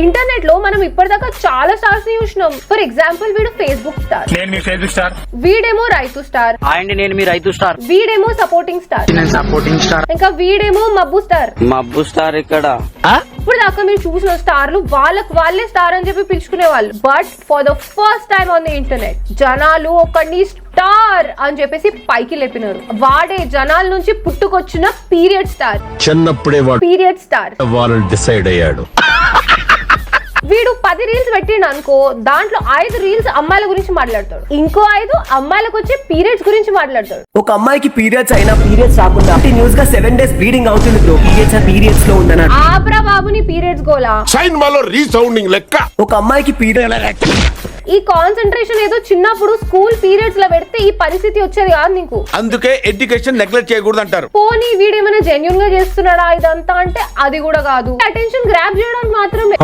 Internet లో మనం ఇప్పటిదాకా చాలా స్టార్స్ ని చూసినాం. ఫర్ ఎగ్జాంపుల్ వీడు ఫేస్బుక్ స్టార్, నేను మీ ఫేస్బుక్ స్టార్, వీడేమో రైతు స్టార్, అండ్ నేను మీ రైతు స్టార్, వీడేమో సపోర్టింగ్ స్టార్, నేను సపోర్టింగ్ స్టార్, ఇంకా వీడేమో మబ్బు స్టార్. మబ్బు స్టార్ ఇక్కడ. ఇప్పుడు దాకా మీరు చూసిన స్టార్లు వాళ్ళకి వాళ్ళే స్టార్ అని చెప్పి పిలుచుకునే వాళ్ళు. But for the first time on the internet జనాలు ఒకడిని స్టార్ అని చెప్పేసి పైకి లేపినారు. వాడే జనాల నుంచి పుట్టుకొచ్చిన పీరియడ్ స్టార్. చిన్నప్పుడే పీరియడ్ స్టార్ వాళ్ళని డిసైడ్ అయ్యాడు. వీడు 10 రీల్స్ పెట్టిండు అనుకో, దాంట్లో 5 రీల్స్ అమ్మాయిల గురించి మాట్లాడతాడు, ఇంకో 5 అమ్మాయిలకు వచ్చే పీరియడ్స్ గురించి మాట్లాడతాడు. ఒక అమ్మాయికి పీరియడ్స్ అయినా పీరియడ్స్ రాకుండా కంటిన్యూస్ గా 7 days బ్లీడింగ్ అవుతుంది బ్రో. పీరియడ్స్ లో ఉందన్న ఆబ్రా బాబుని పీరియడ్స్ గోలా సైన్ మాలో రీసౌండింగ్ లెక్క. ఒక అమ్మాయికి పీరియడ్ ఈ కాన్సంట్రేషన్ ఏదో చిన్నప్పుడు స్కూల్ పీరియడ్స్ లో పెడితే ఈ పరిస్థితి వచ్చేది కాదు నీకు. అందుకే ఎడ్యుకేషన్ నెగ్లెక్ట్ చేయకూడదు అంటారు. పోనీ వీడేమైనా జెన్యూన్ గా చేస్తున్నాడా ఇదంతా అంటే అది కూడా కాదు. అటెన్షన్ గ్రాబ్ చేయడానికి మాత్రమే.